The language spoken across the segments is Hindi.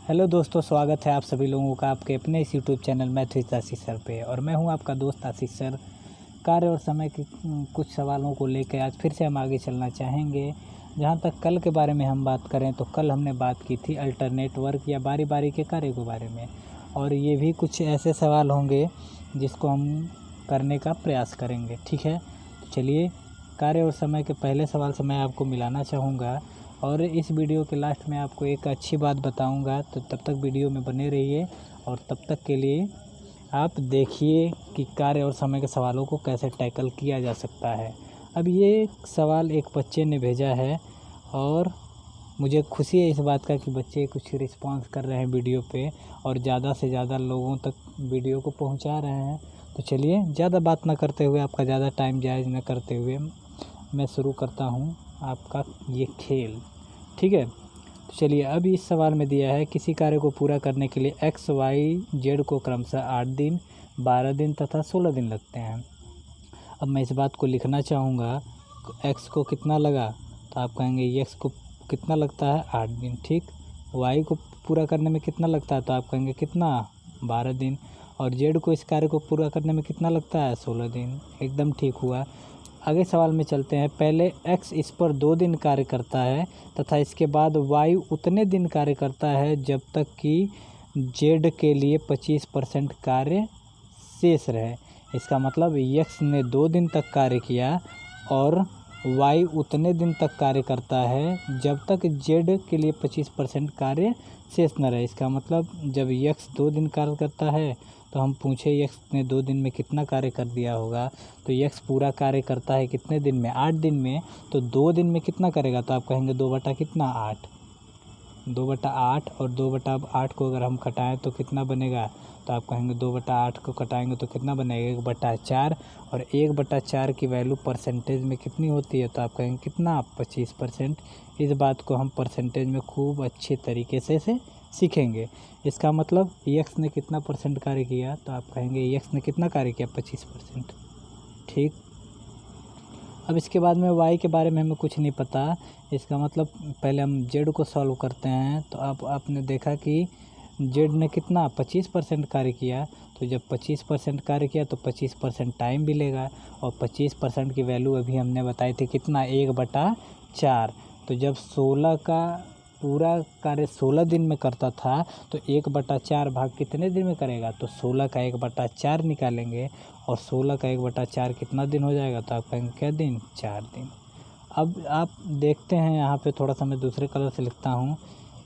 हेलो दोस्तों, स्वागत है आप सभी लोगों का आपके अपने इस यूट्यूब चैनल मैथ्स आशीष सर पे। और मैं हूं आपका दोस्त आशीष सर। कार्य और समय के कुछ सवालों को लेकर आज फिर से हम आगे चलना चाहेंगे। जहां तक कल के बारे में हम बात करें तो कल हमने बात की थी अल्टरनेट वर्क या बारी बारी के कार्य के बारे में, और ये भी कुछ ऐसे सवाल होंगे जिसको हम करने का प्रयास करेंगे। ठीक है, तो चलिए कार्य और समय के पहले सवाल से मैं आपको मिलाना चाहूँगा और इस वीडियो के लास्ट में आपको एक अच्छी बात बताऊंगा, तो तब तक वीडियो में बने रहिए। और तब तक के लिए आप देखिए कि कार्य और समय के सवालों को कैसे टैकल किया जा सकता है। अब ये सवाल एक बच्चे ने भेजा है और मुझे खुशी है इस बात का कि बच्चे कुछ रिस्पांस कर रहे हैं वीडियो पे और ज़्यादा से ज़्यादा लोगों तक वीडियो को पहुंचा रहे हैं। तो चलिए ज़्यादा बात ना करते हुए, आपका ज़्यादा टाइम जायज़ न करते हुए मैं शुरू करता हूं आपका ये खेल। ठीक है, तो चलिए अब इस सवाल में दिया है किसी कार्य को पूरा करने के लिए एक्स वाई जेड को क्रमशः 8 दिन, 12 दिन तथा 16 दिन लगते हैं। अब मैं इस बात को लिखना चाहूँगा, एक्स को कितना लगा तो आप कहेंगे एक्स को कितना लगता है 8 दिन। ठीक, वाई को पूरा करने में कितना लगता है तो आप कहेंगे कितना 12 दिन, और जेड को इस कार्य को पूरा करने में कितना लगता है 16 दिन। एकदम ठीक हुआ। आगे सवाल में चलते हैं। पहले x इस पर 2 दिन कार्य करता है तथा इसके बाद y उतने दिन कार्य करता है जब तक कि z के लिए 25% कार्य शेष रहे। इसका मतलब x ने 2 दिन तक कार्य किया और y उतने दिन तक कार्य करता है जब तक z के लिए 25% कार्य शेष न रहे। इसका मतलब जब x 2 दिन कार्य करता है तो हम पूछे x ने 2 दिन में कितना कार्य कर दिया होगा, तो x पूरा कार्य करता है कितने दिन में 8 दिन में, तो 2 दिन में कितना करेगा तो आप कहेंगे 2 बटा कितना 8, 2 बटा 8, और 2 बटा 8 को अगर हम कटाएं तो कितना बनेगा तो आप कहेंगे 2 बटा 8 को कटाएंगे तो कितना बनेगा 1 बटा 4, और 1 बटा 4 की वैल्यू परसेंटेज में कितनी होती है तो आप कहेंगे कितना 25%। इस बात को हम परसेंटेज में खूब अच्छे तरीके से सीखेंगे। इसका मतलब एक्स ने कितना परसेंट कार्य किया तो आप कहेंगे एक्स ने कितना कार्य किया 25%। ठीक, अब इसके बाद में y के बारे में हमें कुछ नहीं पता। इसका मतलब पहले हम z को सॉल्व करते हैं। तो अब आपने देखा कि z ने कितना 25% कार्य किया, तो जब 25% कार्य किया तो 25% टाइम भी लेगा, और 25% की वैल्यू अभी हमने बताई थी कितना 1 बटा 4। तो जब 16 का पूरा कार्य 16 दिन में करता था तो 1 बटा 4 भाग कितने दिन में करेगा, तो 16 का 1 बटा 4 निकालेंगे, और 16 का 1 बटा 4 कितना दिन हो जाएगा तो आप कहेंगे क्या दिन 4 दिन। अब आप देखते हैं यहाँ पे थोड़ा सा मैं दूसरे कलर से लिखता हूँ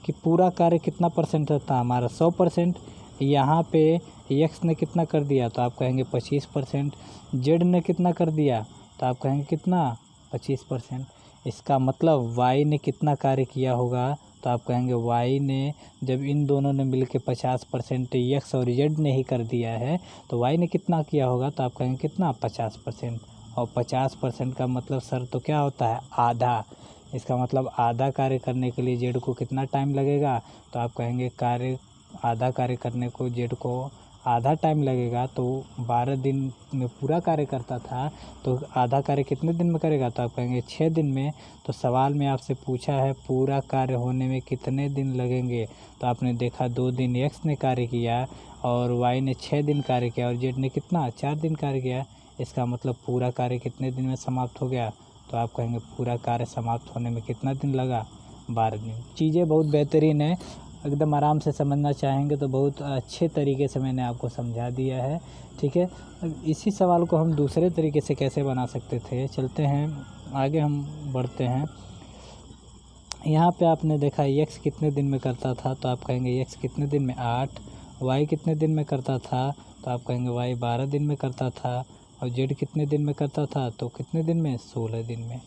कि पूरा कार्य कितना परसेंट था हमारा 100%। यहाँ पे एक्स ने कितना कर दिया तो आप कहेंगे 25%, जेड ने कितना कर दिया तो आप कहेंगे कितना 25%। इसका मतलब वाई ने कितना कार्य किया होगा तो आप कहेंगे वाई ने, जब इन दोनों ने मिलकर 50% एक्स और जेड ने ही कर दिया है तो वाई ने कितना किया होगा तो आप कहेंगे कितना 50%। और 50% का मतलब सर तो क्या होता है आधा। इसका मतलब आधा कार्य करने के लिए जेड को कितना टाइम लगेगा तो आप कहेंगे आधा कार्य करने को जेड को आधा टाइम लगेगा। तो 12 दिन में पूरा कार्य करता था तो आधा कार्य कितने दिन में करेगा तो आप कहेंगे 6 दिन में। तो सवाल में आपसे पूछा है पूरा कार्य होने में कितने दिन लगेंगे, तो आपने देखा 2 दिन एक्स ने कार्य किया और वाई ने 6 दिन कार्य किया और जेड ने कितना 4 दिन कार्य किया। इसका मतलब पूरा कार्य कितने दिन में समाप्त हो गया तो आप कहेंगे पूरा कार्य समाप्त होने में कितना दिन लगा 12 दिन। चीज़ें बहुत बेहतरीन है, एकदम आराम से समझना चाहेंगे तो बहुत अच्छे तरीके से मैंने आपको समझा दिया है। ठीक है, इसी सवाल को हम दूसरे तरीके से कैसे बना सकते थे, चलते हैं आगे हम बढ़ते हैं। यहाँ पे आपने देखा एक्स कितने दिन में करता था तो आप कहेंगे एक्स कितने दिन में 8, वाई कितने दिन में करता था तो आप कहेंगे वाई 12 दिन में करता था, और जेड कितने दिन में करता था तो कितने दिन में 16 दिन में।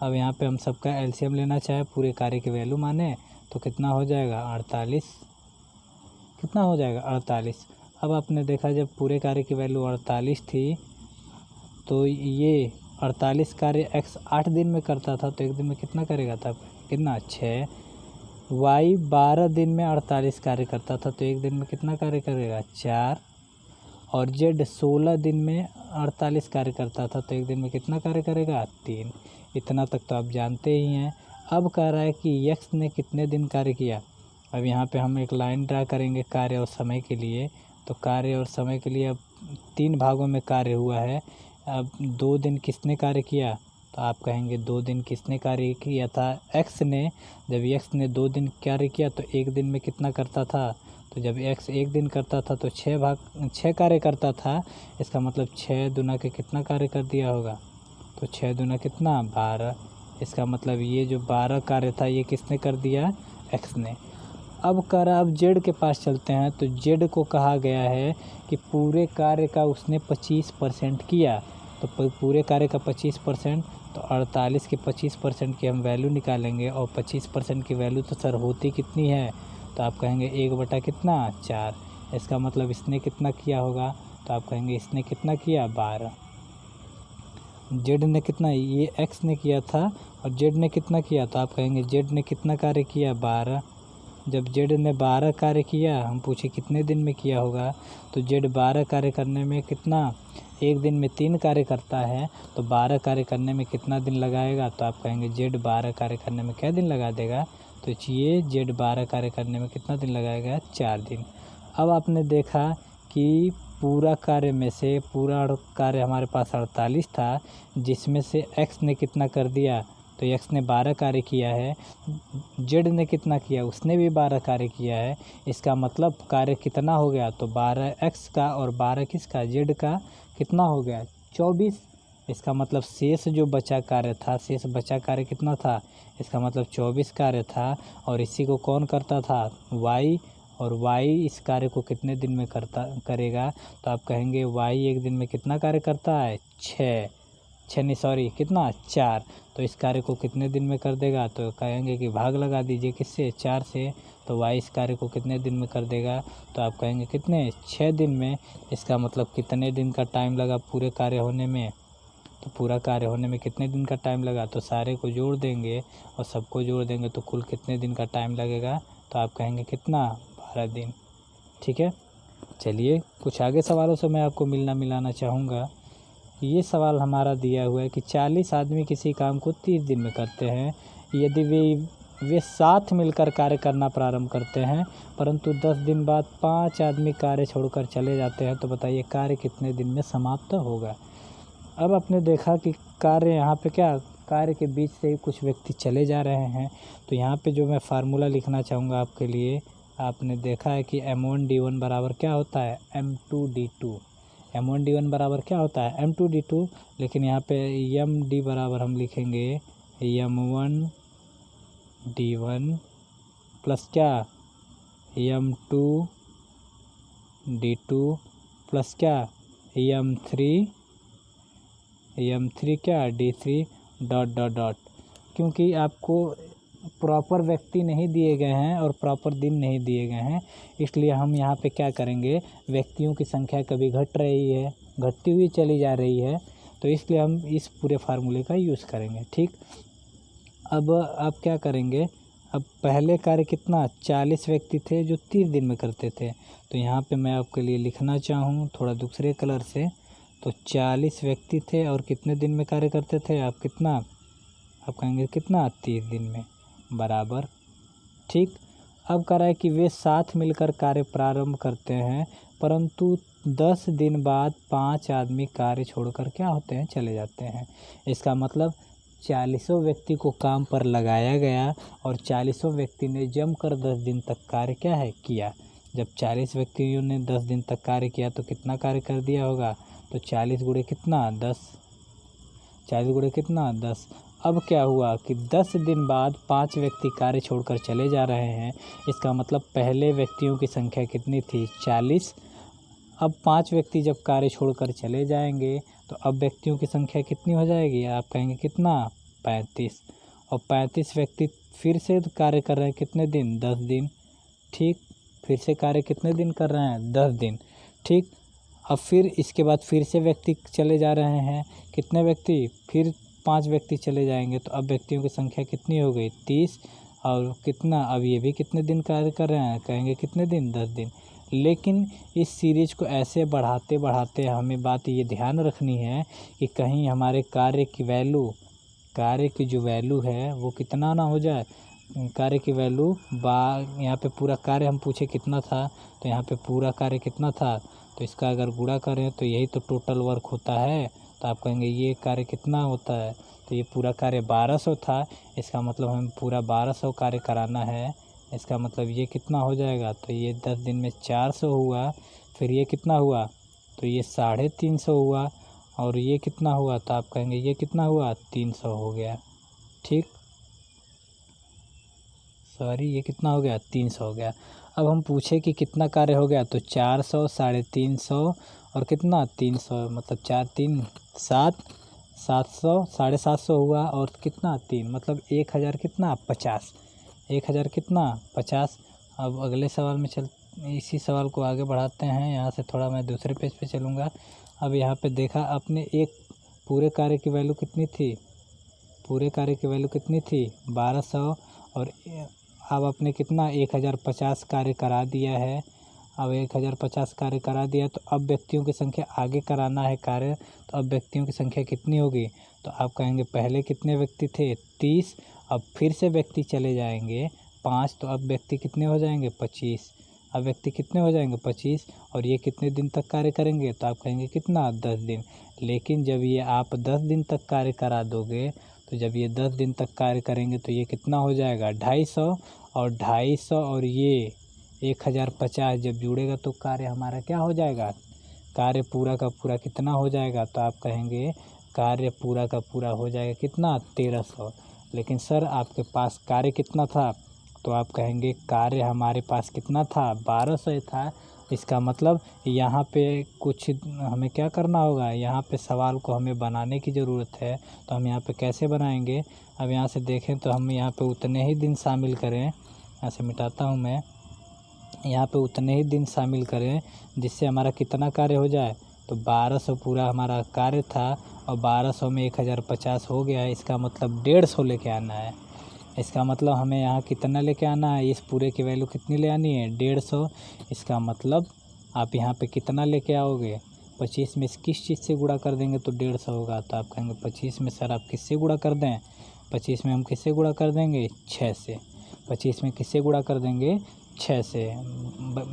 अब यहाँ पे हम सबका एलसीएम लेना चाहे पूरे कार्य की वैल्यू माने तो कितना हो जाएगा 48, कितना हो जाएगा 48। अब आपने देखा जब पूरे कार्य की वैल्यू 48 थी तो ये 48 कार्य एक्स 8 दिन में करता था तो एक दिन में कितना करेगा था कितना 6। वाई 12 दिन में 48 कार्य करता था तो एक दिन में कितना कार्य करेगा 4, और जेड 16 दिन में 48 कार्य करता था तो एक दिन में कितना कार्य करेगा 3। इतना तक तो आप जानते ही हैं। अब कह रहा है कि एक्स ने कितने दिन कार्य किया अब यहाँ पे हम एक लाइन ड्रा करेंगे कार्य और समय के लिए। तो कार्य और समय के लिए अब 3 भागों में कार्य हुआ है। अब 2 दिन किसने कार्य किया, तो आप कहेंगे 2 दिन किसने कार्य किया था, एक्स ने। जब एक्स ने 2 दिन कार्य किया तो 1 दिन में कितना करता था, तो जब एक्स 1 दिन करता था तो 6 कार्य करता था। इसका मतलब 6 दूना के कितना कार्य कर दिया होगा, तो 6 दूना कितना 12। इसका मतलब ये जो 12 कार्य था ये किसने कर दिया, एक्स ने। अब जेड के पास चलते हैं। तो जेड को कहा गया है कि पूरे कार्य का उसने 25% किया। तो पूरे कार्य का 25%, तो 48 के 25% की हम वैल्यू निकालेंगे। और 25% की वैल्यू तो सर होती कितनी है, तो आप कहेंगे 1 बटा कितना 4। इसका मतलब इसने कितना किया होगा, तो आप कहेंगे इसने कितना किया 12। जेड ने कितना, ये एक्स ने किया था और जेड ने कितना किया, तो आप कहेंगे जेड ने कितना कार्य किया 12। जब जेड ने 12 कार्य किया, हम पूछे कितने दिन में किया होगा, तो जेड 12 कार्य करने में कितना, 1 दिन में 3 कार्य करता है, तो 12 कार्य करने में कितना दिन लगाएगा, तो आप कहेंगे जेड 12 कार्य करने में क्या दिन लगा देगा, तो ये जेड 12 कार्य करने में कितना दिन लगाएगा 4 दिन। अब आपने देखा कि पूरा कार्य में से पूरा कार्य हमारे पास 48 था, जिसमें से एक्स ने कितना कर दिया, तो एक्स ने 12 कार्य किया है। जेड ने कितना किया, उसने भी 12 कार्य किया है। इसका मतलब कार्य कितना हो गया, तो 12 एक्स का और 12 किसका, जेड का, कितना हो गया 24। इसका मतलब शेष जो बचा कार्य था, शेष बचा कार्य कितना था, इसका मतलब 24 कार्य था। और इसी को कौन करता था, वाई। और वाई इस कार्य को कितने दिन में करेगा, तो आप कहेंगे वाई 1 दिन में कितना कार्य करता है 4। तो इस कार्य को कितने दिन में कर देगा, तो कहेंगे कि भाग लगा दीजिए किससे, 4 से। तो वाई इस कार्य को कितने दिन में कर देगा, तो आप कहेंगे कितने 6 दिन में। इसका मतलब कितने दिन का टाइम लगा पूरे कार्य होने में, तो पूरा कार्य होने में कितने दिन का टाइम लगा, तो सारे को जोड़ देंगे और सबको जोड़ देंगे तो कुल कितने दिन का टाइम लगेगा, तो आप कहेंगे कितना 12 दिन। ठीक है, चलिए कुछ आगे सवालों से मैं आपको मिलाना चाहूँगा। ये सवाल हमारा दिया हुआ है कि 40 आदमी किसी काम को 30 दिन में करते हैं। यदि वे साथ मिलकर कार्य करना प्रारंभ करते हैं, परंतु 10 दिन बाद 5 आदमी कार्य छोड़कर चले जाते हैं, तो बताइए कार्य कितने दिन में समाप्त होगा। अब आपने देखा कि कार्य यहाँ पे क्या, कार्य के बीच से ही कुछ व्यक्ति चले जा रहे हैं। तो यहाँ पे जो मैं फार्मूला लिखना चाहूँगा आपके लिए, आपने देखा है कि M1D1 बराबर क्या होता है, M2D2। M1D1 बराबर क्या होता है, M2D2। लेकिन यहाँ पे MD बराबर हम लिखेंगे M1D1 प्लस क्या, M2D2 प्लस क्या, M3 क्या D3 डॉट डॉट डॉट। क्योंकि आपको प्रॉपर व्यक्ति नहीं दिए गए हैं और प्रॉपर दिन नहीं दिए गए हैं, इसलिए हम यहाँ पे क्या करेंगे, व्यक्तियों की संख्या कभी घट रही है, घटती हुई चली जा रही है, तो इसलिए हम इस पूरे फार्मूले का यूज़ करेंगे। ठीक, अब आप क्या करेंगे, अब पहले कार्य कितना 40 व्यक्ति थे जो 30 दिन में करते थे। तो यहाँ पे मैं आपके लिए लिखना चाहूँ थोड़ा दूसरे कलर से, तो 40 व्यक्ति थे और कितने दिन में कार्य करते थे, आप कहेंगे कितना 30 दिन में, बराबर। ठीक, अब कह रहा है कि वे साथ मिलकर कार्य प्रारंभ करते हैं, परंतु 10 दिन बाद 5 आदमी कार्य छोड़कर क्या होते हैं, चले जाते हैं। इसका मतलब 40 व्यक्ति को काम पर लगाया गया और 40 व्यक्ति ने जमकर 10 दिन तक कार्य क्या है किया। जब 40 व्यक्तियों ने 10 दिन तक कार्य किया तो कितना कार्य कर दिया होगा, तो 40 गुणे कितना 10, 40 गुणे कितना 10। अब क्या हुआ कि 10 दिन बाद 5 व्यक्ति कार्य छोड़कर चले जा रहे हैं। इसका मतलब पहले व्यक्तियों की संख्या कितनी थी 40। अब 5 व्यक्ति जब कार्य छोड़कर चले जाएंगे तो अब व्यक्तियों की संख्या कितनी हो जाएगी, आप कहेंगे कितना 35। और 35 व्यक्ति फिर से कार्य कर रहे हैं कितने दिन, 10 दिन। ठीक, फिर से कार्य कितने दिन कर रहे हैं, 10 दिन। ठीक, अब फिर इसके बाद फिर से व्यक्ति चले जा रहे हैं, कितने व्यक्ति, फिर 5 व्यक्ति चले जाएंगे, तो अब व्यक्तियों की संख्या कितनी हो गई 30। और कितना, अब ये भी कितने दिन कार्य कर रहे हैं, कहेंगे कितने दिन 10 दिन। लेकिन इस सीरीज को ऐसे बढ़ाते बढ़ाते हमें बात ये ध्यान रखनी है कि कहीं हमारे कार्य की जो वैल्यू है वो कितना ना हो जाए, कार्य की वैल्यू यहाँ पे पूरा कार्य हम पूछे कितना था, तो यहाँ पे पूरा कार्य कितना था, तो इसका अगर गुणा करें तो यही तो टोटल वर्क होता है। तो आप कहेंगे ये कार्य कितना होता है, तो ये पूरा कार्य 1200 था, इसका मतलब हमें पूरा 1200 कार्य कराना है। इसका मतलब ये कितना हो जाएगा, तो ये 10 दिन में 400 हुआ। फिर ये कितना हुआ, तो ये 350 हुआ। और ये कितना हुआ, तो आप कहेंगे ये कितना हुआ, 300 हो गया। ठीक, सॉरी ये कितना हो गया, 300 हो गया। अब हम पूछे कि कितना कार्य हो गया, तो 400, 350 और कितना 300, मतलब 4 3 7, 700, 750 हुआ। और कितना 3, मतलब 1000 कितना 50, 1000 कितना 50। अब अगले सवाल में इसी सवाल को आगे बढ़ाते हैं। यहाँ से थोड़ा मैं दूसरे पेज पे चलूँगा। अब यहाँ पे देखा आपने एक पूरे कार्य की वैल्यू कितनी थी, पूरे कार्य की वैल्यू कितनी थी 1200। और अब आपने कितना 1050 कार्य करा दिया है। अब 1050 कार्य करा दिया, तो अब व्यक्तियों की संख्या आगे कराना है कार्य। तो अब व्यक्तियों की संख्या कितनी होगी, तो आप कहेंगे पहले कितने व्यक्ति थे 30, अब फिर से व्यक्ति चले जाएंगे 5, तो अब व्यक्ति कितने हो जाएंगे 25। अब व्यक्ति कितने हो जाएंगे 25। और ये कितने दिन तक कार्य करेंगे, तो आप कहेंगे कितना 10 दिन। लेकिन जब ये आप 10 दिन तक कार्य करा दोगे, तो जब ये 10 दिन तक कार्य करेंगे तो ये कितना हो जाएगा 250। और 250 और ये 1050 जब जुड़ेगा तो कार्य हमारा क्या हो जाएगा, कार्य पूरा का पूरा कितना हो जाएगा, तो आप कहेंगे कार्य पूरा का पूरा हो जाएगा कितना 1300। लेकिन सर आपके पास कार्य कितना था, तो आप कहेंगे कार्य हमारे पास कितना था 1200 था। इसका मतलब यहाँ पे कुछ हमें क्या करना होगा, यहाँ पे सवाल को हमें बनाने की ज़रूरत है। तो हम यहाँ पे कैसे बनाएंगे, अब यहाँ से देखें तो हम यहाँ पे उतने ही दिन शामिल करें। यहाँ से मिटाता हूँ मैं, यहाँ पे उतने ही दिन शामिल करें जिससे हमारा कितना कार्य हो जाए, तो 1200 पूरा हमारा कार्य था। और 1200 में 1050 हो गया, इसका मतलब 150 लेके आना है। इसका मतलब हमें यहाँ कितना लेके आना है, इस पूरे की वैल्यू कितनी ले आनी है 150। इसका मतलब आप यहाँ पे कितना लेके आओगे, 25 में किस चीज़ से गुणा कर देंगे तो 150 होगा। तो आप कहेंगे 25 में सर आप किससे गुणा कर दें, 25 में हम किससे गुणा कर देंगे 6 से। 25 में किससे गुणा कर देंगे 6 से।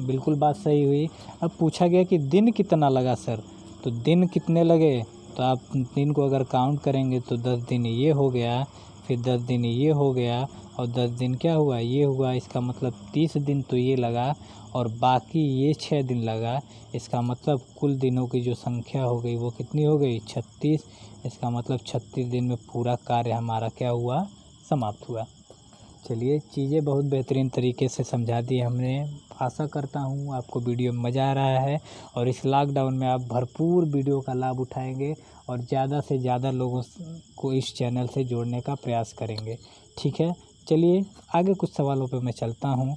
बिल्कुल बात सही हुई। अब पूछा गया कि दिन कितना लगा सर, तो दिन कितने लगे, तो आप दिन को अगर काउंट करेंगे तो 10 दिन ये हो गया, फिर 10 दिन ये हो गया, और 10 दिन क्या हुआ ये हुआ। इसका मतलब 30 दिन तो ये लगा और बाकी ये 6 दिन लगा। इसका मतलब कुल दिनों की जो संख्या हो गई वो कितनी हो गई 36। इसका मतलब 36 दिन में पूरा कार्य हमारा क्या हुआ, समाप्त हुआ। चलिए, चीज़ें बहुत बेहतरीन तरीके से समझा दी हमने। आशा करता हूँ आपको वीडियो में मज़ा आ रहा है और इस लॉकडाउन में आप भरपूर वीडियो का लाभ उठाएंगे और ज़्यादा से ज़्यादा लोगों को इस चैनल से जोड़ने का प्रयास करेंगे। ठीक है, चलिए आगे कुछ सवालों पे मैं चलता हूँ।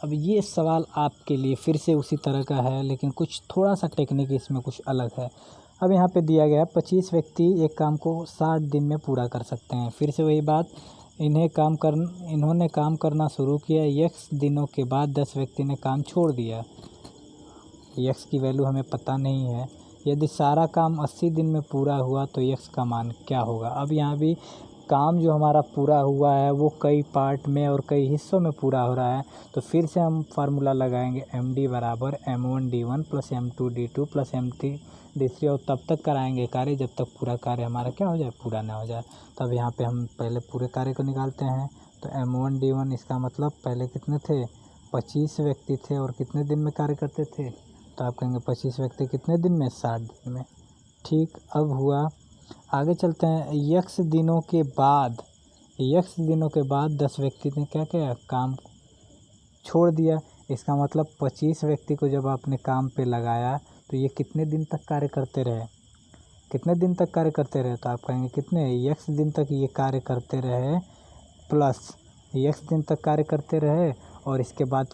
अब ये सवाल आपके लिए फिर से उसी तरह का है, लेकिन कुछ थोड़ा सा टेक्निक इसमें कुछ अलग है। अब यहाँ पे दिया गया है 25 व्यक्ति एक काम को 60 दिन में पूरा कर सकते हैं। फिर से वही बात, इन्होंने काम करना शुरू किया, x दिनों के बाद 10 व्यक्ति ने काम छोड़ दिया। x की वैल्यू हमें पता नहीं है। यदि सारा काम 80 दिन में पूरा हुआ तो x का मान क्या होगा। अब यहाँ भी काम जो हमारा पूरा हुआ है वो कई पार्ट में और कई हिस्सों में पूरा हो रहा है। तो फिर से हम फार्मूला लगाएंगे MD बराबर M1D1 plus M2D2 plus M3D3 और तब तक कराएंगे कार्य जब तक पूरा कार्य हमारा क्या हो जाए, पूरा ना हो जाए। तब यहाँ पे हम पहले पूरे कार्य को निकालते हैं। तो M1D1 इसका मतलब पहले कितने थे 25 व्यक्ति थे और कितने दिन में कार्य करते थे, तो आप कहेंगे 25 व्यक्ति कितने दिन में 60 दिन में। ठीक, अब हुआ आगे चलते हैं। x दिनों के बाद 10 व्यक्ति ने क्या किया, काम छोड़ दिया। इसका मतलब 25 व्यक्ति को जब आपने काम पे लगाया तो ये कितने दिन तक कार्य करते रहे, कितने दिन तक कार्य करते रहे, तो आप कहेंगे कितने x दिन तक ये कार्य करते रहे प्लस x दिन तक कार्य करते रहे और इसके बाद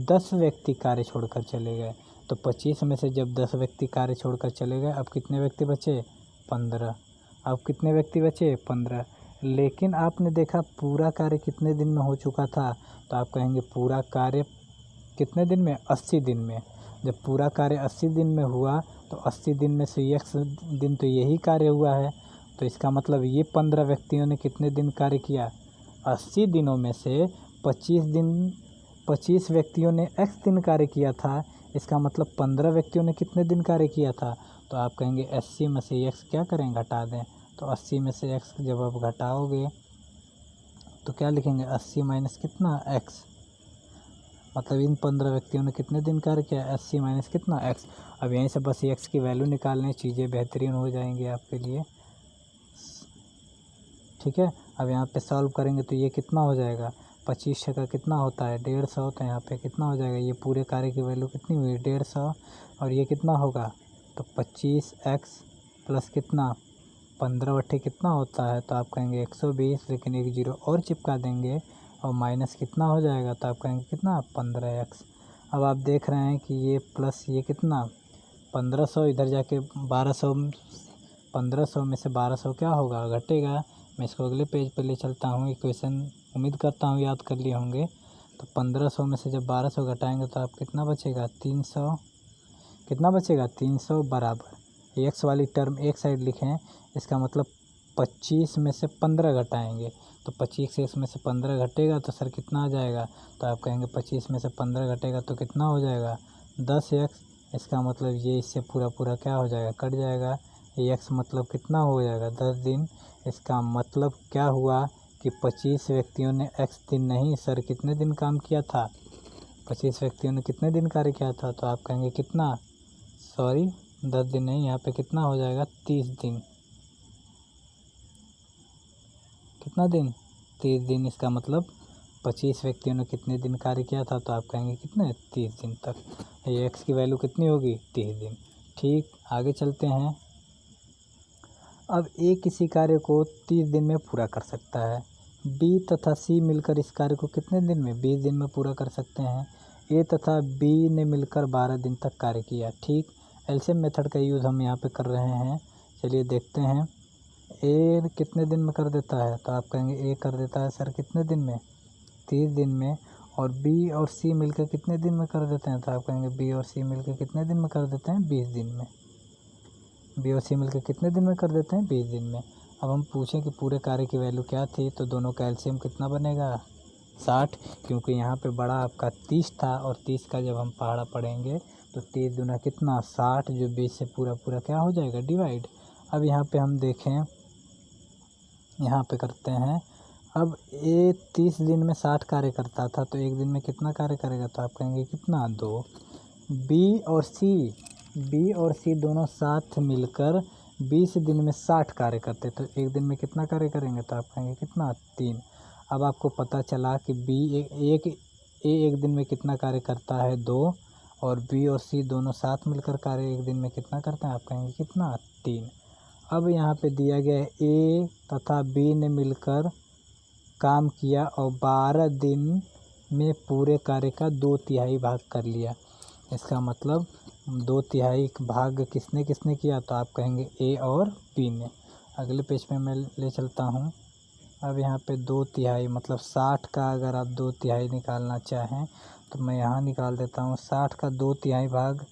10 व्यक्ति कार्य छोड़कर चले गए। तो 25 में से जब 10 व्यक्ति कार्य छोड़कर चले गए, अब कितने व्यक्ति बचे 15। अब कितने व्यक्ति बचे 15। लेकिन आपने देखा पूरा कार्य कितने दिन में हो चुका था, तो आप कहेंगे पूरा कार्य कितने दिन में 80 दिन में। जब पूरा कार्य 80 दिन में हुआ तो 80 दिन में से x दिन तो यही कार्य हुआ है। तो इसका मतलब ये 15 व्यक्तियों ने कितने दिन कार्य किया, 80 दिनों में से 25 व्यक्तियों ने x दिन कार्य किया था, इसका मतलब 15 व्यक्तियों ने कितने दिन कार्य किया था। तो आप कहेंगे 80 में से x क्या करें, घटा दें। तो 80 में से x जब आप घटाओगे तो क्या लिखेंगे, 80 माइनस कितना x, मतलब इन 15 व्यक्तियों ने कितने दिन कार्य किया, 80 माइनस कितना x। अब यहीं से बस x की वैल्यू निकालने, चीज़ें बेहतरीन हो जाएंगी आपके लिए। ठीक है, अब यहाँ पे सॉल्व करेंगे तो ये कितना हो जाएगा, 25 का कितना होता है 150, तो यहाँ पे कितना हो जाएगा, ये पूरे कार्य की वैल्यू कितनी हुई 150, और ये कितना होगा, तो 25x प्लस कितना 15 बट्टे कितना होता है, तो आप कहेंगे 120, लेकिन एक जीरो और चिपका देंगे और माइनस कितना हो जाएगा, तो आप कहेंगे कितना 15x। अब आप देख रहे हैं कि ये प्लस ये कितना 1500, इधर जाके 1200, 1500 में से 1200 क्या होगा, घटेगा। मैं इसको अगले पेज पर ले चलता हूँ, इक्वेशन उम्मीद करता हूँ याद कर लिए होंगे। तो 1500 में से जब 1200 घटाएंगे तो आप कितना बचेगा 300, कितना बचेगा 300 बराबर, एक्स वाली टर्म एक साइड लिखें, इसका मतलब 25 में से 15 घटाएंगे, तो 25 में से 15 घटेगा तो सर कितना आ जाएगा, तो आप कहेंगे 25 में से 15 घटेगा तो कितना हो जाएगा 10x। इसका मतलब ये इससे पूरा क्या हो जाएगा, कट जाएगा। x मतलब कितना हो जाएगा 10 दिन। इसका मतलब क्या हुआ कि 25 व्यक्तियों ने x दिन नहीं सर कितने दिन काम किया था, 25 व्यक्तियों ने कितने दिन कार्य किया था, तो आप कहेंगे कितना, सॉरी 10 दिन नहीं, यहाँ पे कितना हो जाएगा 30 दिन, कितना दिन 30 दिन। इसका मतलब 25 व्यक्तियों ने कितने दिन कार्य किया था, तो आप कहेंगे कितने 30 दिन तक। ये x की वैल्यू कितनी होगी 30 दिन। ठीक, आगे चलते हैं। अब A किसी कार्य को 30 दिन में पूरा कर सकता है, B तथा C मिलकर इस कार्य को कितने दिन में 20 दिन में पूरा कर सकते हैं। A तथा B ने मिलकर 12 दिन तक कार्य किया। ठीक, एलसीएम मेथड का यूज़ हम यहाँ पे कर रहे हैं। चलिए देखते हैं A कितने दिन में कर देता है, तो आप कहेंगे A कर देता है सर कितने दिन में 30 दिन में, और B और C मिलकर कितने दिन में कर देते हैं, तो आप कहेंगे B और C मिलकर कितने दिन में कर देते हैं 20 दिन में, B और C मिलकर कितने दिन में कर देते हैं 20 दिन में। अब हम पूछें कि पूरे कार्य की वैल्यू क्या थी, तो दोनों का एलसीएम कितना बनेगा 60, क्योंकि यहाँ पे बड़ा आपका 30 था, और 30 का जब हम पहाड़ा पढ़ेंगे तो 30 दूना कितना 60, जो 20 से पूरा क्या हो जाएगा डिवाइड। अब यहाँ पे हम देखें, यहाँ पे करते हैं, अब A 30 दिन में 60 कार्य करता था, तो एक दिन में कितना कार्य करेगा, तो आप कहेंगे कितना 2। बी और सी दोनों साथ मिलकर 20 दिन में 60 कार्य करते, तो एक दिन में कितना कार्य करेंगे, तो आप कहेंगे कितना 3। अब आपको पता चला कि एक दिन में कितना कार्य करता है 2, और बी और सी दोनों साथ मिलकर कार्य एक दिन में कितना करते हैं, आप कहेंगे कितना 3। अब यहाँ पे दिया गया है ए तथा बी ने मिलकर काम किया और 12 दिन में पूरे कार्य का 2/3 भाग कर लिया। इसका मतलब 2/3 भाग किसने किसने किया, तो आप कहेंगे ए और बी ने। अगले पेज पे मैं ले चलता हूँ। अब यहाँ पे 2/3 मतलब 60 का अगर आप 2/3 निकालना चाहें तो मैं यहाँ निकाल देता हूँ। 60 का 2/3 भाग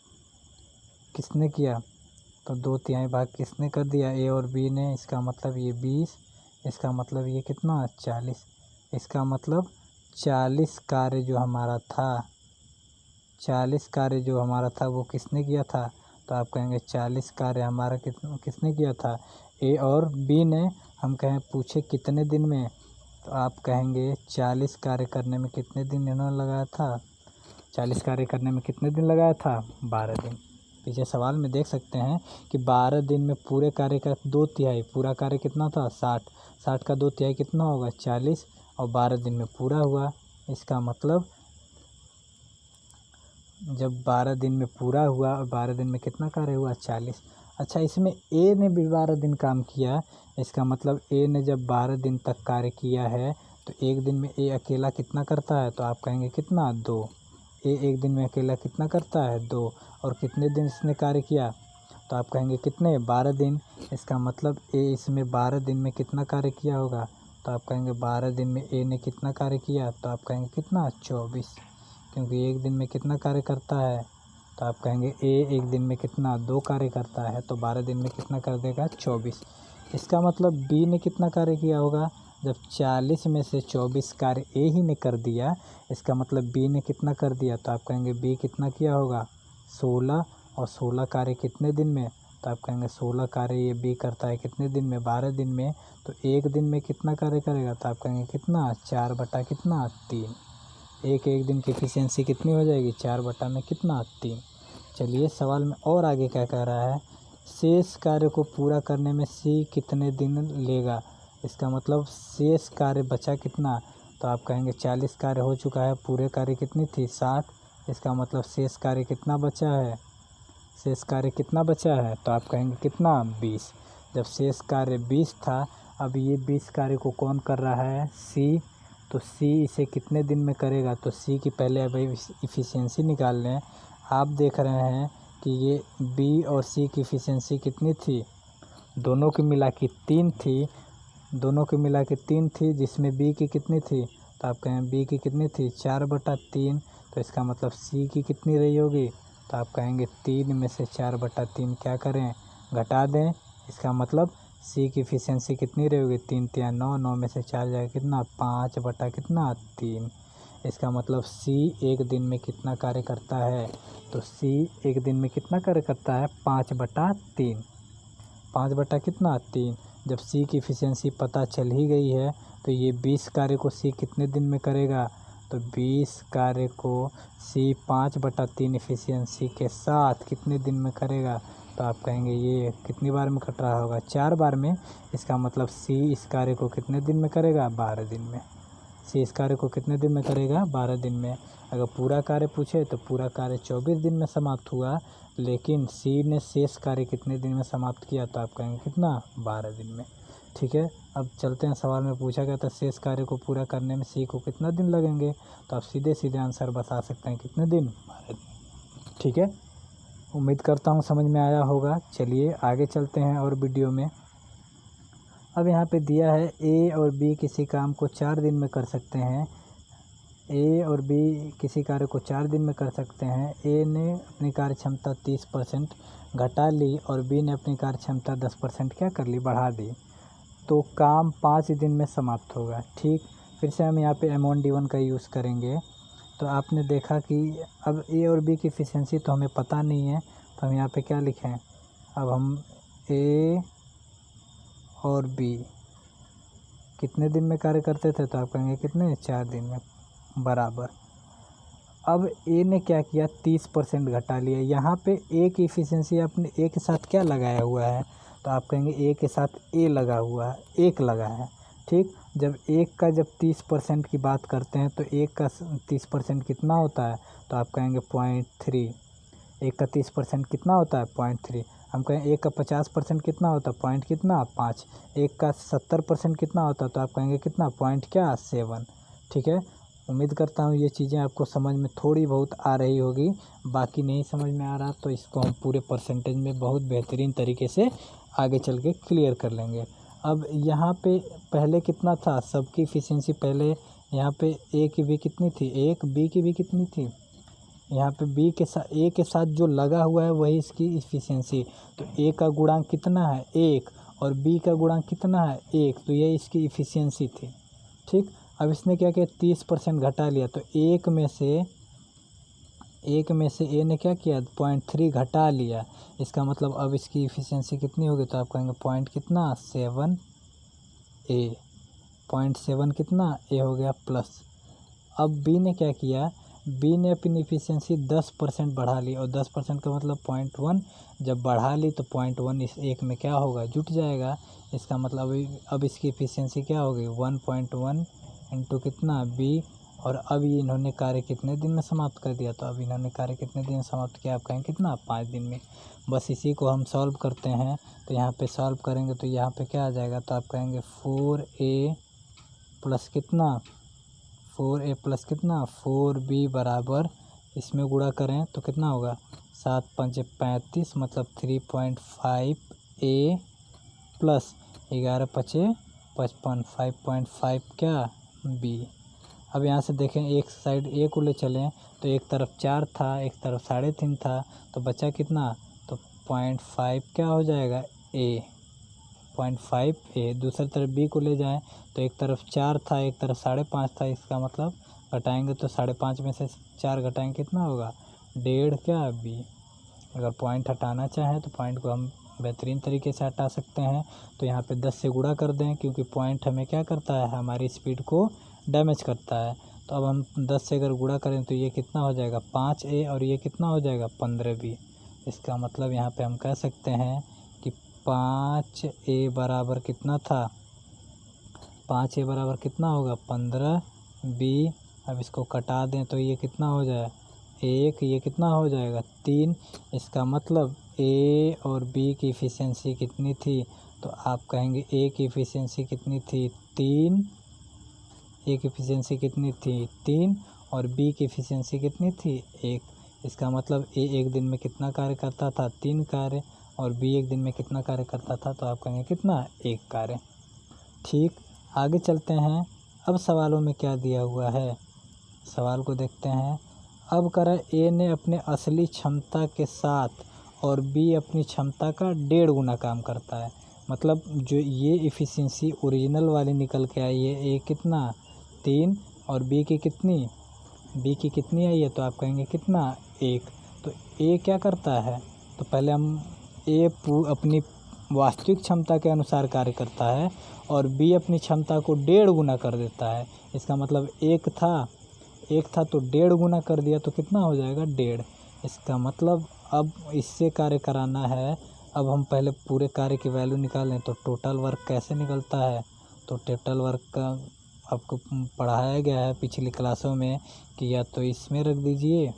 किसने किया, तो 2/3 भाग किसने कर दिया, ए और बी ने। इसका मतलब ये 20, इसका मतलब ये कितना 40। इसका मतलब 40 कार्य जो हमारा था, 40 कार्य जो हमारा था वो किसने किया था, तो आप कहेंगे 40 कार्य हमारा किसने किया था, ए और बी ने। हम कहें पूछे कितने दिन में, तो आप कहेंगे 40 कार्य करने में कितने दिन इन्होंने लगाया था, 40 कार्य करने में कितने दिन लगाया था 12 दिन। पीछे सवाल में देख सकते हैं कि 12 दिन में पूरे कार्य का 2/3, पूरा कार्य कितना था 60 का 2/3 कितना होगा 40, और 12 दिन में पूरा हुआ। इसका मतलब जब 12 दिन में पूरा हुआ और 12 दिन में कितना कार्य हुआ 40। अच्छा, इसमें ए ने भी 12 दिन काम किया। इसका मतलब ए ने जब 12 दिन तक कार्य किया है तो एक दिन में ए अकेला कितना करता है, तो आप कहेंगे कितना 2। ए एक दिन में अकेला कितना करता है 2, और कितने दिन इसने कार्य किया, तो आप कहेंगे कितने 12 दिन। इसका मतलब ए इसमें 12 दिन में कितना कार्य किया होगा, तो आप कहेंगे 12 दिन में ए ने कितना कार्य किया, तो आप कहेंगे कितना 24, क्योंकि एक दिन में कितना कार्य करता है, तो आप कहेंगे ए एक दिन में कितना 2 कार्य करता है, तो 12 दिन में कितना कर देगा 24। इसका मतलब बी ने कितना कार्य किया होगा, जब 40 में से 24 कार्य ए ही ने कर दिया, इसका मतलब बी ने कितना कर दिया, तो आप कहेंगे बी कितना किया होगा 16, और 16 कार्य कितने दिन में, तो आप कहेंगे 16 कार्य ये बी करता है कितने दिन में, 12 दिन में। तो एक दिन में कितना कार्य करेगा, तो आप कहेंगे कितना 4 बटा कितना 3। एक दिन की एफिशिएंसी कितनी हो जाएगी 4 बटा में कितना 3। चलिए सवाल में और आगे क्या कह रहा है, शेष कार्य को पूरा करने में सी कितने दिन लेगा। इसका मतलब शेष कार्य बचा कितना, तो आप कहेंगे 40 कार्य हो चुका है, पूरे कार्य कितनी थी 60, इसका मतलब शेष कार्य कितना बचा है, शेष कार्य कितना बचा है, तो आप कहेंगे कितना 20। जब शेष कार्य 20 था, अब ये 20 कार्य को कौन कर रहा है सी, तो सी इसे कितने दिन में करेगा, तो सी की पहले अब इफ़िशियंसी निकाल लें। आप देख रहे हैं कि ये बी और सी की इफ़िशियंसी कितनी थी, दोनों की मिला के 3 थी, दोनों की मिला के 3 थी, जिसमें बी की कितनी थी, तो आप कहें बी की कितनी थी 4 बटा 3। तो इसका मतलब सी की कितनी रही होगी, तो आप कहेंगे 3 में से 4 बटा 3 क्या करें घटा दें, इसका मतलब सी की इफ़िशियंसी कितनी रही होगी 3 3 9, 9 में से 4 जाएगा कितना 5 बटा कितना 3। इसका मतलब सी एक दिन में कितना कार्य करता है, तो सी एक दिन में कितना कार्य करता है 5 बटा 3, 5 बटा कितना 3। जब सी की इफ़िशियंसी पता चल ही गई है, तो ये 20 कार्य को सी कितने दिन में करेगा, तो 20 कार्य को सी 5 बटा 3 एफिशिएंसी के साथ कितने दिन में करेगा, तो आप कहेंगे ये कितनी बार में कट रहा होगा 4 बार में। इसका मतलब सी इस कार्य को कितने दिन में करेगा 12 दिन में, सी इस कार्य को कितने दिन में करेगा 12 दिन में। अगर पूरा कार्य पूछे तो पूरा कार्य 24 दिन में समाप्त हुआ, लेकिन सी ने शेष कार्य कितने दिन में समाप्त किया, तो आप कहेंगे कितना 12 दिन में। ठीक है, अब चलते हैं सवाल में पूछा गया था शेष कार्य को पूरा करने में सी को कितना दिन लगेंगे, तो आप सीधे सीधे आंसर बता सकते हैं कितने दिन 12 दिन। ठीक है, उम्मीद करता हूँ समझ में आया होगा। चलिए आगे चलते हैं और वीडियो में। अब यहाँ पे दिया है ए और बी किसी काम को 4 दिन में कर सकते हैं, ए और बी किसी कार्य को 4 दिन में कर सकते हैं। ए ने अपनी कार्य क्षमता 30% घटा ली और बी ने अपनी कार्य क्षमता 10% क्या कर ली बढ़ा दी, तो काम 5 दिन में समाप्त होगा। ठीक, फिर से हम यहाँ पे M1D1 का यूज़ करेंगे। तो आपने देखा कि अब ए और बी की एफिशिएंसी तो हमें पता नहीं है, तो हम यहाँ पे क्या लिखें, अब हम ए और बी कितने दिन में कार्य करते थे, तो आप कहेंगे कितने 4 दिन में बराबर। अब ए ने क्या किया 30% घटा लिया, यहाँ पे ए की एफिशिएंसी आपने ए के साथ क्या लगाया हुआ है, तो आप कहेंगे ए के साथ ए लगा हुआ है, एक लगा है। ठीक, जब एक का जब 30% की बात करते हैं तो एक का 30% कितना होता है, तो आप कहेंगे 0.3। एक का 30% कितना होता है 0.3। हम कहें एक का 50% कितना होता है पॉइंट कितना 5। एक का 70% कितना होता है, तो आप कहेंगे कितना पॉइंट क्या 7। ठीक है, उम्मीद करता हूँ ये चीज़ें आपको समझ में थोड़ी बहुत आ रही होगी। बाकी नहीं समझ में आ रहा तो इसको हम पूरे परसेंटेज में बहुत बेहतरीन तरीके से आगे चल के क्लियर कर लेंगे। अब यहाँ पे पहले कितना था सबकी एफिशिएंसी, पहले यहाँ पे ए की भी कितनी थी एक, बी की भी कितनी थी, यहाँ पे बी के साथ ए के साथ जो लगा हुआ है वही इसकी एफिशिएंसी। तो ए का गुणांक कितना है 1 और बी का गुणांक कितना है 1, तो ये इसकी एफिशिएंसी थी। ठीक, अब इसने क्या किया 30% घटा लिया, तो एक में से ए ने क्या किया 0.3 घटा लिया, इसका मतलब अब इसकी एफिशिएंसी कितनी होगी, तो आप कहेंगे पॉइंट कितना 7 ए, 0.7 कितना ए हो गया प्लस। अब बी ने क्या किया, बी ने अपनी एफिशिएंसी 10% बढ़ा ली, और 10% का मतलब 0.1 जब बढ़ा ली तो 0.1 इस एक में क्या होगा जुट जाएगा। इसका मतलब अब इसकी एफिशिएंसी क्या होगी 1.1 इंटू कितना बी, और अब ये इन्होंने कार्य कितने दिन में समाप्त कर दिया, तो अब इन्होंने कार्य कितने दिन में समाप्त किया, आप कहेंगे कितना 5 दिन में। बस इसी को हम सॉल्व करते हैं, तो यहाँ पे सॉल्व करेंगे तो यहाँ पे क्या आ जाएगा, तो आप कहेंगे 4a प्लस कितना 4a प्लस कितना 4b बराबर, इसमें गुणा करें तो कितना होगा 7 5 35, मतलब 3.5a प्लस 11 5 55, 5.5 क्या b। अब यहाँ से देखें एक साइड ए को ले चलें तो एक तरफ 4 था एक तरफ 3.5 था, तो बचा कितना, तो 0.5 क्या हो जाएगा ए। 0.5a। दूसरी तरफ b को ले जाएं तो एक तरफ 4 था, एक तरफ 5.5 था। इसका मतलब घटाएंगे तो 5.5 में से 4 घटाएंगे कितना होगा, 1.5 क्या b। अगर पॉइंट हटाना चाहें तो पॉइंट को हम बेहतरीन तरीके से हटा सकते हैं। तो यहाँ पे 10 से गुणा कर दें, क्योंकि पॉइंट हमें क्या करता है, हमारी स्पीड को डैमेज करता है। तो अब हम 10 से अगर गुणा करें तो ये कितना हो जाएगा 5a, और ये कितना हो जाएगा 15b। इसका मतलब यहाँ पे हम कह सकते हैं कि 5a बराबर कितना था, 5a बराबर कितना होगा 15b। अब इसको कटा दें तो ये कितना हो जाए 1, ये कितना हो जाएगा 3। इसका मतलब a और b की इफ़िशियंसी कितनी थी, तो आप कहेंगे a की इफ़िशियंसी कितनी थी 3, a की इफ़िशियंसी कितनी थी 3, और b की इफ़िशियंसी कितनी थी 1। इसका मतलब a एक दिन में कितना कार्य करता था 3 कार्य, और b एक दिन में कितना कार्य करता था, तो आप कहेंगे कितना 1 कार्य। ठीक, आगे चलते हैं। अब सवालों में क्या दिया हुआ है, सवाल को देखते हैं। अब करा ए ने अपने असली क्षमता के साथ और बी अपनी क्षमता का 1.5 गुना काम करता है। मतलब जो ये इफ़िशियंसी ओरिजिनल वाली निकल के आई है, ए कितना 3, और बी की कितनी आई है, तो आप कहेंगे कितना 1। तो ए क्या करता है, तो पहले हम ए अपनी वास्तविक क्षमता के अनुसार कार्य करता है, और बी अपनी क्षमता को 1.5 गुना कर देता है। इसका मतलब एक था तो 1.5 गुना कर दिया तो कितना हो जाएगा 1.5। इसका मतलब अब इससे कार्य कराना है। अब हम पहले पूरे कार्य की वैल्यू निकालें तो टोटल वर्क कैसे निकलता है, तो टोटल वर्क का आपको पढ़ाया गया है पिछली क्लासों में कि या तो इसमें रख दीजिए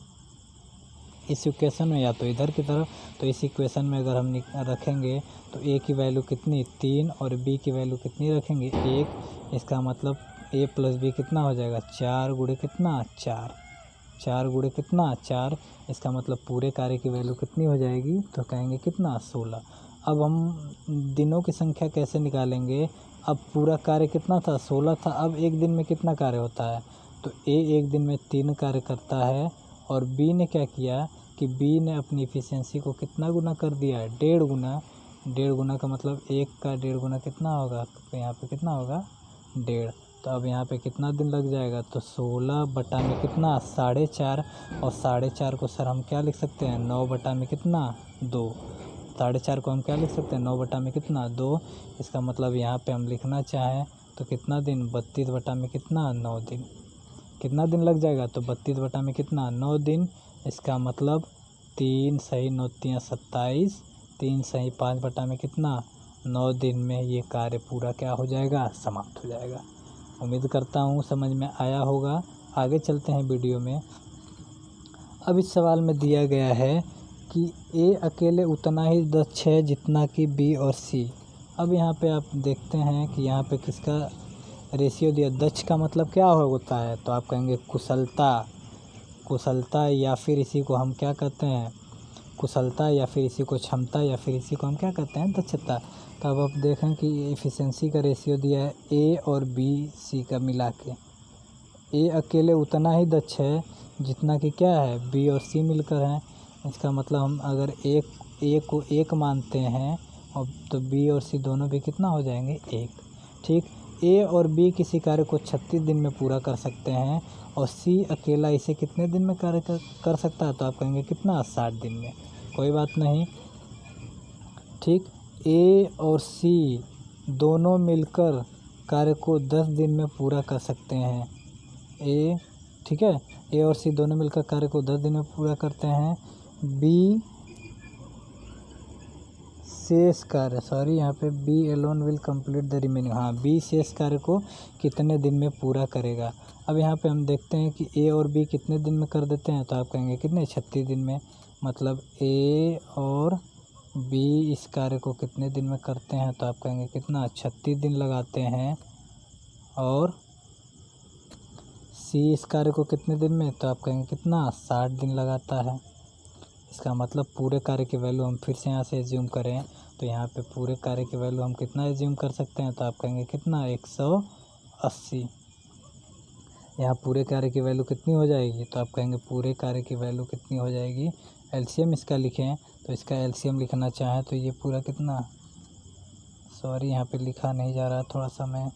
इस इक्वेशन में, या तो इधर की तरफ। तो इस इक्वेशन में अगर हम रखेंगे तो ए की वैल्यू कितनी 3, और बी की वैल्यू कितनी रखेंगे 1। इसका मतलब a प्लस बी कितना हो जाएगा 4 गुणे कितना 4 गुणे कितना 4। इसका मतलब पूरे कार्य की वैल्यू कितनी हो जाएगी, तो कहेंगे कितना 16। अब हम दिनों की संख्या कैसे निकालेंगे, अब पूरा कार्य कितना था 16 था। अब एक दिन में कितना कार्य होता है, तो a एक दिन में 3 कार्य करता है, और b ने क्या किया कि b ने अपनी इफ़िशियंसी को कितना गुना कर दिया है 1.5 गुना। 1.5 गुना का मतलब 1 का 1.5 गुना कितना होगा, तो यहाँ पे कितना होगा 1.5। तो अब यहाँ पे कितना दिन लग जाएगा, तो 16 बटा में कितना 4.5, और 4.5 को सर हम क्या लिख सकते हैं 9 बटा में कितना 2। 4.5 को हम क्या लिख सकते हैं 9 बटा में कितना 2। इसका मतलब यहाँ पे हम लिखना चाहें तो कितना दिन 32 बटा में कितना 9 दिन। कितना दिन लग जाएगा, तो 32 बटा में कितना 9 दिन। इसका मतलब 3 सही 9 3 27, 3 सही 5 बटा में कितना 9 दिन में ये कार्य पूरा क्या हो जाएगा, समाप्त हो जाएगा। उम्मीद करता हूँ समझ में आया होगा। आगे चलते हैं वीडियो में। अब इस सवाल में दिया गया है कि ए अकेले उतना ही दक्ष है जितना कि बी और सी। अब यहाँ पे आप देखते हैं कि यहाँ पे किसका रेशियो दिया, दक्ष का मतलब क्या होता है, तो आप कहेंगे कुशलता, या फिर इसी को हम क्या कहते हैं कुशलता, या फिर इसी को क्षमता, या फिर इसी को हम क्या कहते हैं दक्षता। तो अब आप देखें कि इफ़िशियंसी का रेशियो दिया है ए और बी सी का मिला के। ए अकेले उतना ही दक्ष है जितना कि क्या है बी और सी मिलकर हैं। इसका मतलब हम अगर ए को 1 मानते हैं, और तो बी और सी दोनों भी कितना हो जाएंगे 1। ठीक, ए और बी किसी कार्य को 36 दिन में पूरा कर सकते हैं, और सी अकेला इसे कितने दिन में कार्य कर सकता है, तो आप कहेंगे कितना 60 दिन में। कोई बात नहीं। ठीक, ए और सी दोनों मिलकर कार्य को 10 दिन में पूरा कर सकते हैं। ठीक है, ए और सी दोनों मिलकर कार्य को 10 दिन में पूरा करते हैं। बी शेष कार्य, यहाँ पे B alone will complete the remaining, हाँ बी शेष कार्य को कितने दिन में पूरा करेगा। अब यहाँ पे हम देखते हैं कि ए और बी कितने दिन में कर देते हैं, तो आप कहेंगे कितने 36 दिन में। मतलब ए और बी इस कार्य को कितने दिन में करते हैं, तो आप कहेंगे कितना 36 दिन लगाते हैं, और सी इस कार्य को कितने दिन में, तो आप कहेंगे कितना 60 दिन लगाता है। इसका मतलब पूरे कार्य की वैल्यू हम फिर से यहाँ से एज्यूम करें तो यहाँ पे पूरे कार्य की वैल्यू हम कितना एज्यूम कर सकते हैं, तो आप कहेंगे कितना 180। यहाँ पूरे कार्य की वैल्यू कितनी हो जाएगी, तो आप कहेंगे पूरे कार्य की वैल्यू कितनी हो जाएगी, एलसीएम इसका लिखें तो इसका एलसीएम लिखना चाहें तो ये पूरा कितना सॉरी यहाँ पे लिखा नहीं जा रहा है, थोड़ा सा मैं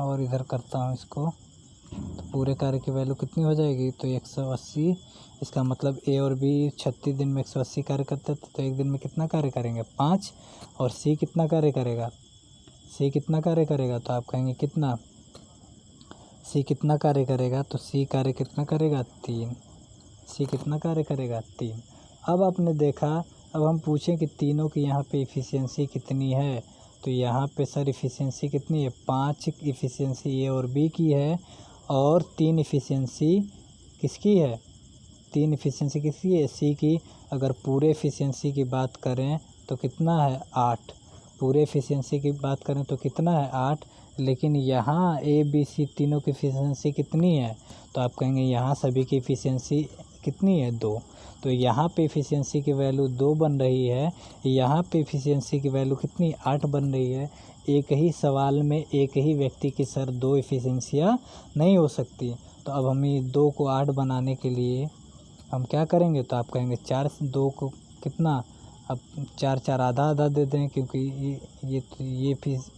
और इधर करता हूँ इसको। तो पूरे कार्य की वैल्यू कितनी हो जाएगी, तो 180। इसका मतलब ए और बी 36 दिन में 180 कार्य करते थे, तो एक दिन में कितना कार्य करेंगे 5। और सी कितना कार्य करेगा, सी कितना कार्य करेगा, तो आप कहेंगे कितना, सी कितना कार्य करेगा, तो सी कार्य कितना करेगा 3। सी कितना कार्य करेगा 3। अब आपने देखा, अब हम पूछें कि तीनों की यहाँ पे इफ़िशियंसी कितनी है, तो यहाँ पे सर इफ़िशियंसी कितनी है, 5 इफ़िशियंसी ए और बी की है और 3 इफ़िशियंसी किसकी है, 3 इफ़िशियंसी किसकी है, सी की। अगर पूरे इफ़िशियंसी की बात करें तो कितना है 8, पूरे इफ़िशियंसी की बात करें तो कितना है 8। लेकिन यहाँ ए बी सी तीनों की इफ़िशियंसी कितनी है, तो आप कहेंगे यहाँ सभी की इफ़िशियंसी कितनी है 2। तो यहाँ पे इफ़िशियंसी की वैल्यू 2 बन रही है, यहाँ पे इफ़िशियंसी की वैल्यू कितनी 8 बन रही है। एक ही सवाल में एक ही व्यक्ति की सर 2 इफ़िशियंसियाँ नहीं हो सकती। तो अब हमें 2 को 8 बनाने के लिए हम क्या करेंगे, तो आप कहेंगे 4 से 2 को कितना, अब 4 4 आधा आधा दे दें, क्योंकि ये फीस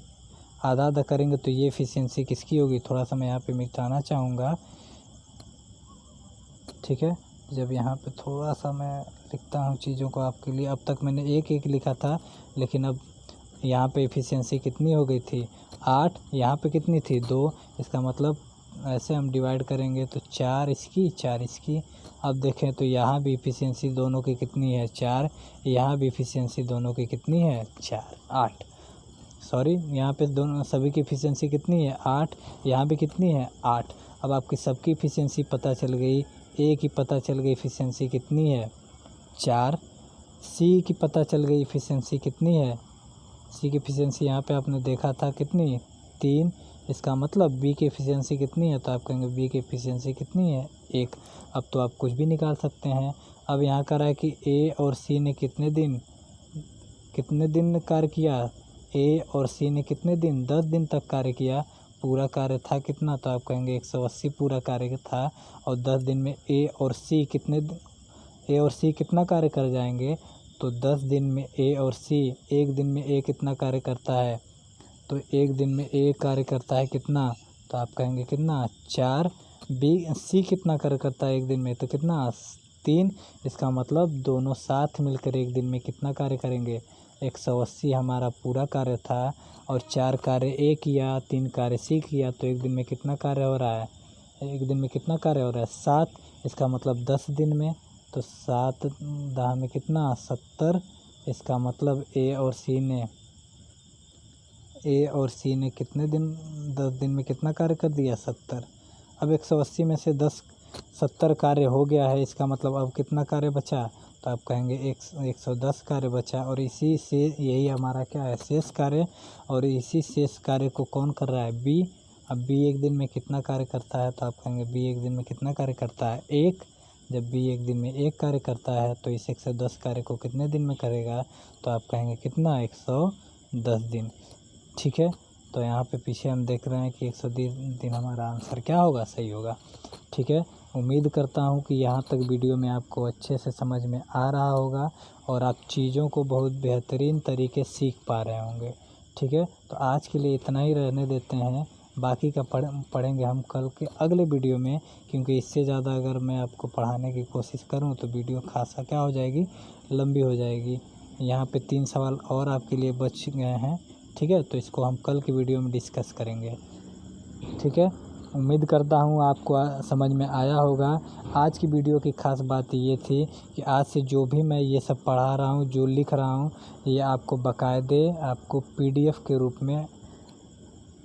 आधा आधा करेंगे तो ये एफिशिएंसी किसकी होगी। थोड़ा सा मैं यहाँ पे मिटाना चाहूँगा, ठीक है। जब यहाँ पे थोड़ा सा मैं लिखता हूँ चीज़ों को आपके लिए, अब तक मैंने एक एक लिखा था, लेकिन अब यहाँ पे एफिशिएंसी कितनी हो गई थी 8, यहाँ पे कितनी थी 2। इसका मतलब ऐसे हम डिवाइड करेंगे तो 4 इसकी 4 इसकी। अब देखें तो यहाँ भी एफिशिएंसी दोनों की कितनी है 4, यहाँ भी एफिशिएंसी दोनों की कितनी है 4 8, सॉरी यहाँ पे दोनों सभी की एफिशिएंसी कितनी है 8, यहाँ भी कितनी है 8। अब आपकी सबकी एफिशिएंसी पता चल गई, ए की पता चल गई एफिशिएंसी कितनी है 4, सी की पता चल गई एफिशिएंसी कितनी है, सी की एफिशिएंसी यहाँ पे आपने देखा था कितनी 3। इसका मतलब बी की एफिशिएंसी कितनी है, तो आप कहेंगे बी की एफिशिएंसी कितनी है 1। अब तो आप कुछ भी निकाल सकते हैं। अब यहाँ कह रहा है कि ए और सी ने कितने दिन कार्य किया, ए और सी ने कितने दिन 10 दिन तक कार्य किया। पूरा कार्य था कितना, तो आप कहेंगे 180 पूरा कार्य था। और 10 दिन में ए और सी कितना कार्य कर जाएंगे, तो 10 दिन में ए और सी, एक दिन में ए कितना कार्य करता है, तो एक दिन में ए कार्य करता है कितना, तो आप कहेंगे कितना 4। बी सी कितना कार्य करता है एक दिन में, तो कितना 3। इसका मतलब दोनों साथ मिलकर एक दिन में कितना कार्य करेंगे 180 हमारा पूरा कार्य था। और 4 कार्य ए किया, 3 कार्य सी किया, तो एक दिन में कितना कार्य हो रहा है, एक दिन में कितना कार्य हो रहा है 7। इसका मतलब 10 दिन में, तो 7 10 में कितना 70। इसका मतलब ए और सी ने कितने दिन 10 दिन में कितना कार्य कर दिया 70। अब 180 में से 70 कार्य हो गया है, इसका मतलब अब कितना कार्य बचा, तो आप कहेंगे 110 कार्य बचा। और इसी से यही हमारा क्या है शेष कार्य, और इसी शेष कार्य को कौन कर रहा है बी। अब बी एक दिन में कितना कार्य करता है, तो आप कहेंगे बी एक दिन में कितना कार्य करता है 1। जब बी एक दिन में 1 कार्य करता है तो इस 110 कार्य को कितने दिन में करेगा, तो आप कहेंगे कितना 110 दिन, ठीक है। तो यहाँ पे पीछे हम देख रहे हैं कि 120 दिन हमारा आंसर क्या होगा, सही होगा, ठीक है। उम्मीद करता हूँ कि यहाँ तक वीडियो में आपको अच्छे से समझ में आ रहा होगा और आप चीज़ों को बहुत बेहतरीन तरीके सीख पा रहे होंगे, ठीक है। तो आज के लिए इतना ही रहने देते हैं, बाकी का पढ़ेंगे हम कल के अगले वीडियो में, क्योंकि इससे ज़्यादा अगर मैं आपको पढ़ाने की कोशिश करूँ तो वीडियो खासा क्या हो जाएगी, लंबी हो जाएगी। यहाँ पे 3 सवाल और आपके लिए बच गए हैं, ठीक है। तो इसको हम कल की वीडियो में डिस्कस करेंगे, ठीक है। उम्मीद करता हूँ आपको समझ में आया होगा। आज की वीडियो की ख़ास बात ये थी कि आज से जो भी मैं ये सब पढ़ा रहा हूँ, जो लिख रहा हूँ, ये आपको बाकायदे आपको PDF के रूप में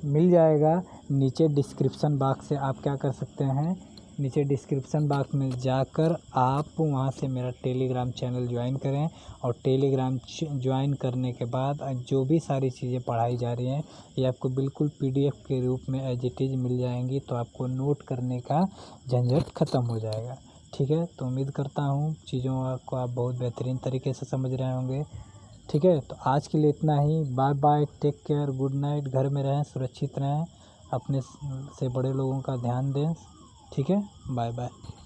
मिल जाएगा। नीचे डिस्क्रिप्शन बॉक्स से आप क्या कर सकते हैं, नीचे डिस्क्रिप्शन बॉक्स में जाकर आप वहां से मेरा टेलीग्राम चैनल ज्वाइन करें। और टेलीग्राम ज्वाइन करने के बाद जो भी सारी चीज़ें पढ़ाई जा रही हैं ये आपको बिल्कुल PDF के रूप में एज इट इज़ मिल जाएंगी। तो आपको नोट करने का झंझट ख़त्म हो जाएगा, ठीक है। तो उम्मीद करता हूँ चीज़ों को आप बहुत बेहतरीन तरीके से समझ रहे होंगे, ठीक है। तो आज के लिए इतना ही, bye bye, take care, good night. घर में रहें, सुरक्षित रहें, अपने से बड़े लोगों का ध्यान दें, ठीक है। Bye bye.